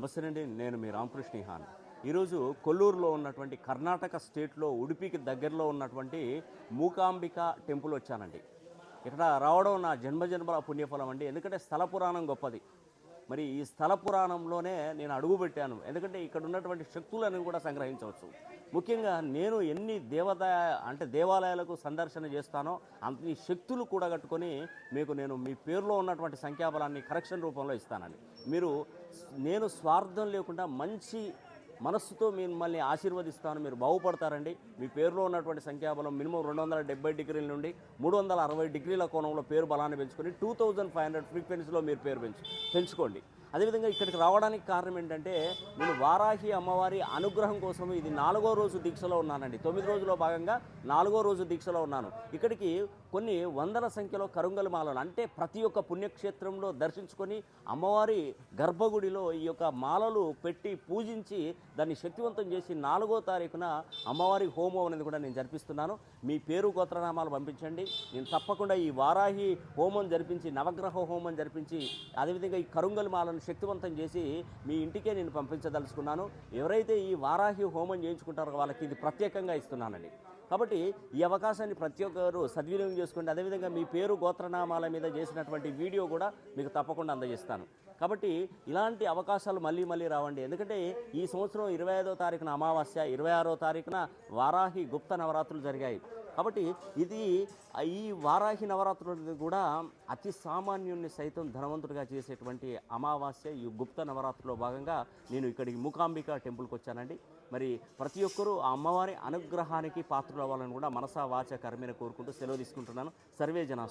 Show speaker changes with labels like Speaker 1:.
Speaker 1: నమస్తే అండి, నేను మీ రామకృష్ణ హాన్. ఈరోజు కొల్లూరులో ఉన్నటువంటి కర్ణాటక స్టేట్లో ఉడిపికి దగ్గరలో ఉన్నటువంటి మూకాంబిక టెంపుల్ వచ్చానండి. ఇక్కడ రావడం నా జన్మజన్మల పుణ్యఫలం అండి. ఎందుకంటే స్థల పురాణం గొప్పది. మరి ఈ స్థల పురాణంలోనే నేను అడుగుపెట్టాను. ఎందుకంటే ఇక్కడ ఉన్నటువంటి శక్తులను కూడా సంగ్రహించవచ్చు. ముఖ్యంగా నేను ఎన్ని దేవాలయాలకు సందర్శన చేస్తానో అన్ని శక్తులు కూడా కట్టుకొని నేను మీ పేరులో ఉన్నటువంటి సంఖ్యాబలాన్ని కరెక్షన్ రూపంలో ఇస్తానండి. నేను స్వార్థం లేకుండా మంచి మనస్సుతో మిమ్మల్ని ఆశీర్వదిస్తాను, మీరు బాగుపడతారండి. మీ పేరులో ఉన్నటువంటి సంఖ్యాబలం మినిమం 270 డిగ్రీల నుండి 360 డిగ్రీల కోణంలో పేరు బలాన్ని పెంచుకొని 2500 ఫ్రీక్వెన్సీలో మీరు పేరు పెంచుకోండి. అదేవిధంగా ఇక్కడికి రావడానికి కారణం ఏంటంటే, నేను వారాహి అమ్మవారి అనుగ్రహం కోసం ఇది 4వ రోజు దీక్షలో ఉన్నానండి. 9 రోజుల్లో భాగంగా 4వ రోజు దీక్షలో ఉన్నాను. ఇక్కడికి కొన్ని వందల సంఖ్యలో కరుంగలి మాలలు, అంటే ప్రతి ఒక్క పుణ్యక్షేత్రంలో దర్శించుకొని అమ్మవారి గర్భగుడిలో ఈ యొక్క మాలలు పెట్టి పూజించి దాన్ని శక్తివంతం చేసి 4వ తారీఖున అమ్మవారి హోమం అనేది కూడా నేను జరిపిస్తున్నాను. మీ పేరు గోత్రనామాలు పంపించండి. నేను తప్పకుండా ఈ వారాహి హోమం జరిపించి, నవగ్రహ హోమం జరిపించి, అదేవిధంగా ఈ కరుంగలి మాలను శక్తివంతం చేసి మీ ఇంటికే నేను పంపించదలుచుకున్నాను. ఎవరైతే ఈ వారాహి హోమం చేయించుకుంటారో వాళ్ళకి ఇది ప్రత్యేకంగా ఇస్తున్నానండి. కాబట్టి ఈ అవకాశాన్ని ప్రతి ఒక్కరు సద్వినియోగం చేసుకోండి. అదేవిధంగా మీ పేరు గోత్రనామాల మీద చేసినటువంటి వీడియో కూడా మీకు తప్పకుండా అందజేస్తాను. కాబట్టి ఇలాంటి అవకాశాలు మళ్ళీ మళ్ళీ రావండి. ఎందుకంటే ఈ సంవత్సరం 25వ తారీఖున అమావాస్య, 26వ తారీఖున వారాహి గుప్త నవరాత్రులు జరిగాయి. కాబట్టి ఈ వారాహి నవరాత్రులు కూడా అతి సామాన్యుని సైతం ధనవంతుడిగా చేసేటువంటి అమావాస్య. ఈ గుప్త నవరాత్రిలో భాగంగా నేను ఇక్కడికి మూకాంబిక టెంపుల్కి వచ్చానండి. మరి ప్రతి ఒక్కరూ ఆ అమ్మవారి అనుగ్రహానికి పాత్రలు అవ్వాలని కూడా మనసా వాచ కర్మేన కోరుకుంటూ సెలవు తీసుకుంటున్నాను. సర్వే జనా